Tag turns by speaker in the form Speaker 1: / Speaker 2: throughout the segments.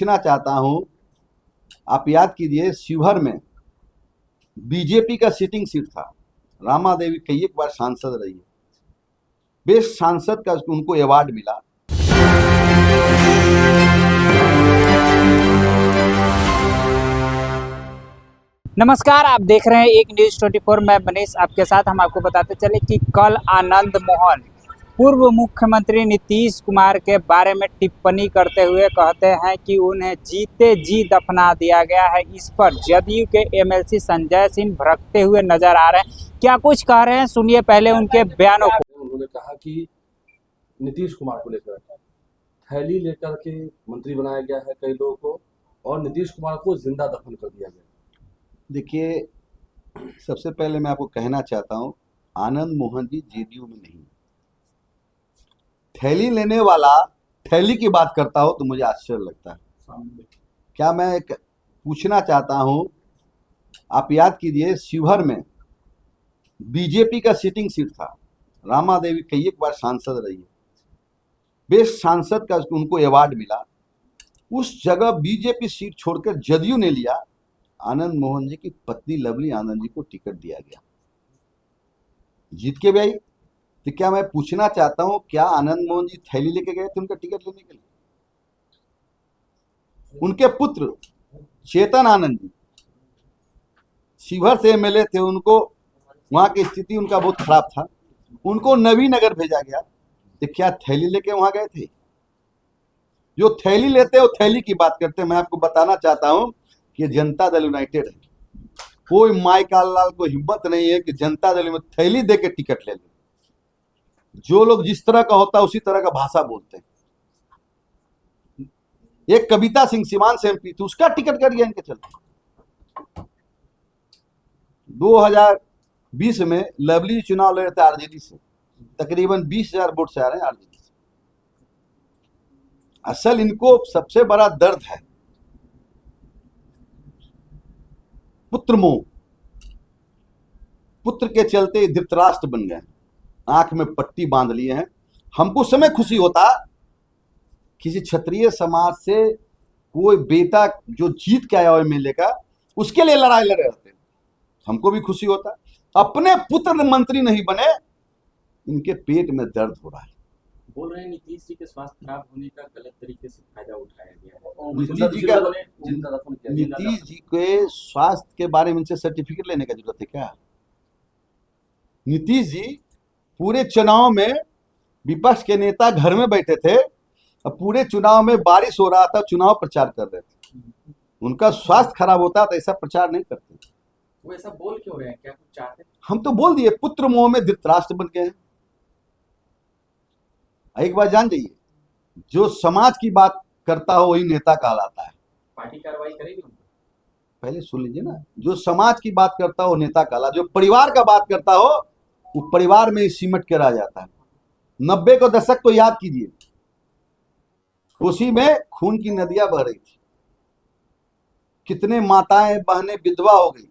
Speaker 1: पूछना चाहता हूं, आप याद कीजिए शिवहर में बीजेपी का सिटिंग सीट था। रामा देवी कई एक बार सांसद रही है, बेस्ट सांसद का उनको अवार्ड मिला।
Speaker 2: नमस्कार, आप देख रहे हैं एक न्यूज़ 24। मैं मनीष आपके साथ। हम आपको बताते चले कि कल आनंद मोहन पूर्व मुख्यमंत्री नीतीश कुमार के बारे में टिप्पणी करते हुए कहते हैं कि उन्हें जीते जी दफना दिया गया है। इस पर जदयू के एमएलसी संजय सिंह भड़कते हुए नजर आ रहे हैं। क्या कुछ कह रहे हैं, सुनिए पहले उनके बयानों को।
Speaker 3: उन्होंने कहा कि नीतीश कुमार को लेकर थैली लेकर के मंत्री बनाया गया है कई लोगों को, और नीतीश कुमार को जिंदा दफन कर दिया गया।
Speaker 1: देखिए, सबसे पहले मैं आपको कहना चाहता हूं, आनंद मोहन जी जेडीयू में नहीं। थैली लेने वाला थैली की बात करता हो तो मुझे आश्चर्य लगता है। क्या मैं एक पूछना चाहता हूं, आप याद कीजिए शिवहर में बीजेपी का सिटिंग सीट था। रामा देवी कई एक बार सांसद रही है, बेस्ट सांसद का उनको अवार्ड मिला। उस जगह बीजेपी सीट छोड़कर जदयू ने लिया। आनंद मोहन जी की पत्नी लवली आनंद जी को टिकट दिया गया, जीत के भी आई। तो क्या मैं पूछना चाहता हूं, क्या आनंद मोहन जी थैली लेके गए थे उनका टिकट लेने के लिए? उनके पुत्र चेतन आनंद जी शिवहर से एमएलए थे, उनको वहां की स्थिति उनका बहुत खराब था, उनको नवीनगर भेजा गया। तो क्या थैली लेके वहां गए थे? जो थैली लेते वो थैली की बात करते। मैं आपको बताना चाहता हूं कि जनता दल यूनाइटेड है। कोई माइकाल लाल को हिम्मत नहीं है कि जनता दल में थैली दे के टिकट ले ले। जो लोग जिस तरह का होता है उसी तरह का भाषा बोलते हैं। एक कविता सिंह सीवान से एमपी थी, उसका टिकट कट गया इनके चलते। 2020 में लवली चुनाव लड़ रहे थे आरजेडी से, तकरीबन 20,000 वोट से आ रहे हैं आरजेडी से। असल इनको सबसे बड़ा दर्द है पुत्र मोह। पुत्र के चलते धृतराष्ट्र बन गए, आंख में पट्टी बांध लिए हैं। हमको समय खुशी होता किसी क्षत्रिय समाज से कोई बेटा जो जीत के आया हो एमएलए का, उसके लिए लड़ाई लड़ रहे होते, हमको भी खुशी होता। अपने पुत्र मंत्री नहीं बने, इनके पेट में दर्द हो रहा है।
Speaker 4: बोल रहे हैं नीतीश जी के स्वास्थ्य खराब होने का गलत तरीके से फायदा उठाया गया है।
Speaker 1: नीतीश जी के स्वास्थ्य के बारे में इनसे सर्टिफिकेट लेने का जरूरत है क्या? नीतीश जी पूरे चुनाव में विपक्ष के नेता घर में बैठे थे, और पूरे चुनाव में बारिश हो रहा था, चुनाव प्रचार कर रहे थे। उनका स्वास्थ्य खराब होता तो ऐसा प्रचार नहीं करते।
Speaker 4: वो ऐसा बोल क्यों रहे हैं? क्या कुछ चाहते हैं?
Speaker 1: हम तो बोल दिए, पुत्र मोह में धृतराष्ट्र बन गए हैं। एक बात जान जाइए, जो समाज की बात करता हो वही नेता कहलाता है।
Speaker 4: पार्टी कार्रवाई करेगी उनको?
Speaker 1: पहले सुन लीजिए ना, जो समाज की बात करता हो नेता कहला, जो परिवार का बात करता हो वो परिवार में सिमट के रह जाता है। 90 के दशक को याद कीजिए, उसी में खून की नदियां बह रही थी, कितने माताएं बहनें विधवा हो गई।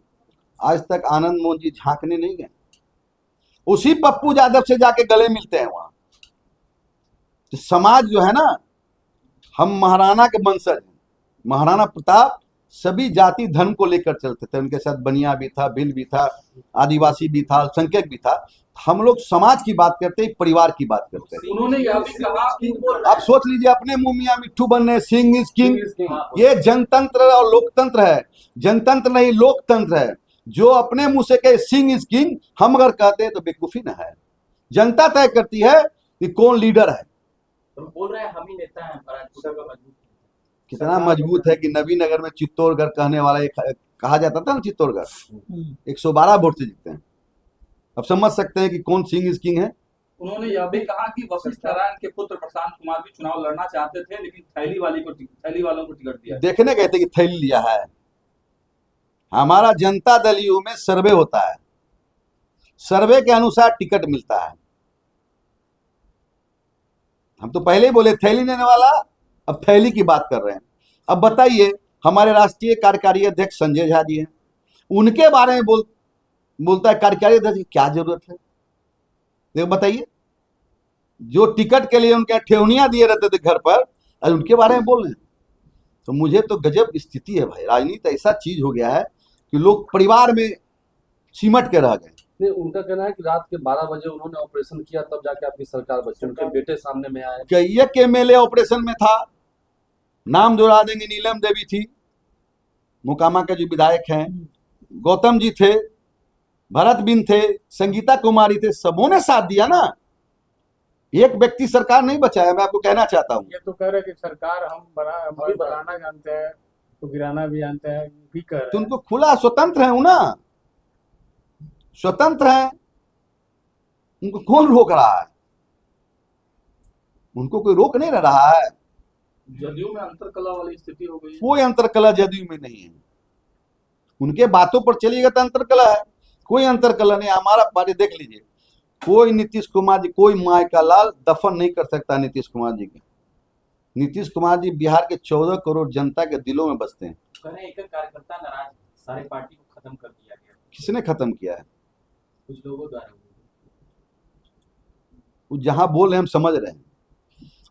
Speaker 1: आज तक आनंद मोहन जी झांकने नहीं गए, उसी पप्पू यादव से जाके गले मिलते हैं वहां। तो समाज जो है ना, हम महाराणा के वंशज हैं। महाराणा प्रताप सभी जाति धर्म को लेकर चलते थे, उनके साथ बनिया भी था, भिल भी था, आदिवासी भी था, अल्पसंख्यक भी था। हम लोग समाज की बात करते हैं, परिवार की बात करते हैं।
Speaker 4: उन्होंने यह भी कहा,
Speaker 1: आप सोच लीजिए, अपने मुंह मियां मिट्ठू बनने, सिंह इज किंग। ये जनतंत्र और लोकतंत्र है। जनतंत्र नहीं, लोकतंत्र है। जो अपने मुंह से कहे सिंह इज किंग, हम अगर कहते हैं तो बेवकूफी ना है। जनता तय करती है कि कौन लीडर है।
Speaker 4: तो बोल रहे हैं हम ही नेता हैं, मजबूत।
Speaker 1: कितना मजबूत है कि नवीनगर में चित्तौड़गढ़ कहने वाला एक कहा जाता था ना, चित्तौड़गढ़ 112 वोट से जीतते हैं। अब समझ सकते हैं कि कौन सिंह इज किंग है।
Speaker 5: उन्होंने यह भी कहा कि वशिष्ठ नारायण के पुत्र प्रशांत कुमार भी चुनाव लड़ना चाहते थे, लेकिन थैली वालों को टिकट दिया।
Speaker 1: देखने गए थे कि थैली लिया है। हमारा जनता दल यू में सर्वे होता है, सर्वे के अनुसार टिकट मिलता है। हम तो पहले ही बोले थैली लेने वाला, अब थैली की बात कर रहे हैं। अब बताइए, हमारे राष्ट्रीय कार्यकारी अध्यक्ष संजय झा जी हैं, उनके बारे में बोलता है कार्यकारी अध्यक्ष की क्या जरूरत है? देखो बताइए, जो टिकट के लिए उनके ठेवनियां दिए रहते थे घर पर, आज उनके बारे में बोल रहे हैं। तो मुझे तो गजब स्थिति है भाई। राजनीति ऐसा चीज हो गया है कि लोग परिवार में सिमट के रह गए।
Speaker 3: नहीं, उनका कहना है कि रात के 12 बजे उन्होंने ऑपरेशन किया, तब जाके आपकी सरकार बची। उनके बेटे सामने में आए।
Speaker 1: कई के एमएलए ऑपरेशन में था, नाम जोड़ा देंगे। नीलम देवी थी, मोकामा के जो विधायक हैं, गौतम जी थे, भरत बिन थे, संगीता कुमारी थे, सबों ने साथ दिया ना। एक व्यक्ति सरकार नहीं बचाया, मैं आपको कहना चाहता हूँ।
Speaker 6: ये तो कह रहे कि सरकार हम बनाना जानते हैं तो गिराना भी जानते हैं, भी कह रहे
Speaker 1: तो
Speaker 6: हैं।
Speaker 1: उनको खुला स्वतंत्र है ना, स्वतंत्र है, उनको कौन रोक रहा है? उनको कोई रोक नहीं रहा है।
Speaker 5: जदयू में अंतरकला वाली स्थिति हो गई।
Speaker 1: कोई अंतरकला जदयू में नहीं है। उनके बातों पर चलिएगा तो अंतरकला है, कोई अंतरकला नहीं। हमारा पार्टी देख लीजिए, कोई नीतीश कुमार जी, कोई माय का लाल दफन नहीं कर सकता नीतीश कुमार जी के। नीतीश कुमार जी बिहार के 14 करोड़ जनता के दिलों में बसते हैं।
Speaker 4: कह रहे हैं एक कार्यकर्ता नाराज है, सारे पार्टी को खत्म कर दिया गया,
Speaker 1: किसने खत्म किया है?
Speaker 4: कुछ लोगों द्वारा।
Speaker 1: वो जहां बोल रहे हैं हम समझ रहे हैं।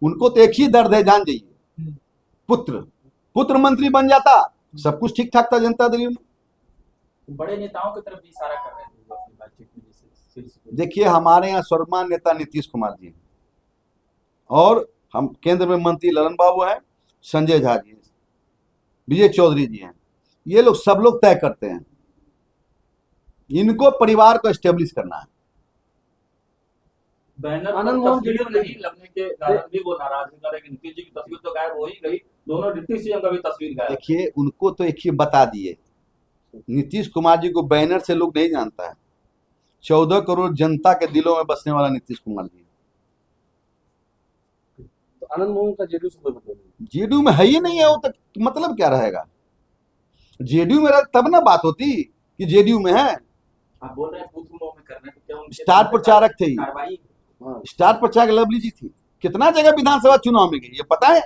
Speaker 1: उनको तो एक ही दर्द है, जान जाइए, पुत्र मंत्री बन जाता, सब कुछ ठीक ठाक था जनता दल में।
Speaker 4: बड़े नेताओं की तरफ भी इशारा कर रहे थे वो अपनी बातचीत में, जैसे
Speaker 1: देखिए, हमारे यहाँ सर्वमान्य नेता नीतीश कुमार जी हैं, और हम केंद्र में मंत्री ललन बाबू हैं, संजय झा जी, विजय चौधरी जी हैं। ये लोग सब लोग तय करते हैं। इनको परिवार को एस्टेब्लिश करना है।
Speaker 5: बैनर
Speaker 3: आनंद
Speaker 5: पर
Speaker 3: मोहन
Speaker 5: तस्वीर
Speaker 3: जी
Speaker 5: नहीं लगने के कारण भी वो नाराज है। लेकिन नीतीश जी की तस्वीर तो गायब हो ही गई, दोनों डिप्टी सीएम का भी तस्वीर गायब।
Speaker 1: देखिए, उनको तो एक ही बता दिए, नीतीश कुमार जी को बैनर से लोग नहीं जानता है। 14 करोड़ जनता के दिलों में बसने वाला नीतीश कुमार जी।
Speaker 3: तो आनंद मोहन का जेडीयू से कोई मतलब नहीं।
Speaker 1: जेडीयू में है ही नहीं है वो, तो मतलब क्या रहेगा? जेडीयू में रहता तब ना बात होती कि जेडीयू में है।
Speaker 4: आप बोल रहे हैं बूथ में करना, तो क्या उनके
Speaker 1: स्टार प्रचारक थे,
Speaker 4: कार्रवाई?
Speaker 3: हाँ,
Speaker 1: स्टार प्रचारक लवली जी थी। कितना जगह विधानसभा चुनाव में गई, ये पता है?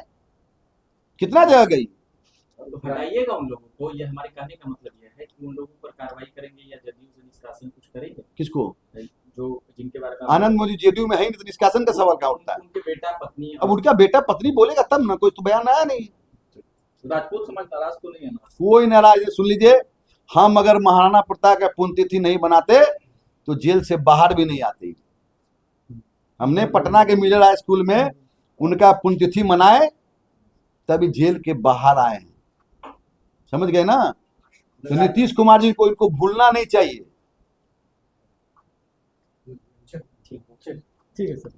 Speaker 1: कितना जगह गई?
Speaker 4: तो हटाइएगा उन लोगों को। ये हमारे कहने का मतलब ये है कि उन लोगों पर कार्रवाई करेंगे या जदयू से निष्कासन कुछ करेंगे?
Speaker 1: किसको?
Speaker 4: जो जिनके बारे में
Speaker 1: आनंद मोदी जेडीयू में है ही नहीं, तो निष्कासन का सवाल क्या उठता है?
Speaker 4: उनके बेटा पत्नी
Speaker 1: अब उनका बेटा पत्नी बोलेगा तब ना, कोई तो बयान आया नहीं।
Speaker 5: राजपूत समाज नाराज तो नहीं है ना?
Speaker 1: कोई नाराज है। सुन लीजिए, हम अगर महाराणा प्रताप का पुण्यतिथि नहीं बनाते तो जेल से बाहर भी नहीं आते। हमने पटना के मिडिल हाई स्कूल में उनका पुण्यतिथि मनाए, तभी जेल के बाहर आए हैं। समझ गए ना? तो नीतीश कुमार जी को इनको भूलना नहीं चाहिए।
Speaker 6: ठीक है सर।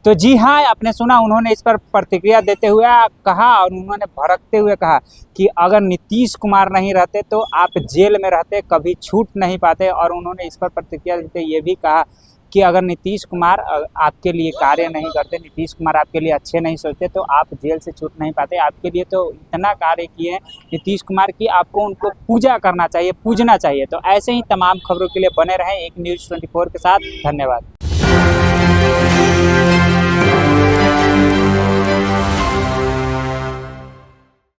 Speaker 2: तो जी हाँ, आपने सुना, उन्होंने इस पर प्रतिक्रिया देते हुए कहा, और उन्होंने भड़कते हुए कहा कि अगर नीतीश कुमार नहीं रहते तो आप जेल में रहते, कभी छूट नहीं पाते। और उन्होंने इस पर प्रतिक्रिया देते ये भी कहा कि अगर नीतीश कुमार आपके लिए कार्य नहीं करते, नीतीश कुमार आपके लिए अच्छे नहीं सोचते, तो आप जेल से छूट नहीं पाते। आपके लिए तो इतना कार्य किए हैं नीतीश कुमार की, आपको उनको पूजा करना चाहिए, पूजना चाहिए। तो ऐसे ही तमाम खबरों के लिए बने रहें एक न्यूज़ 24 के साथ। धन्यवाद।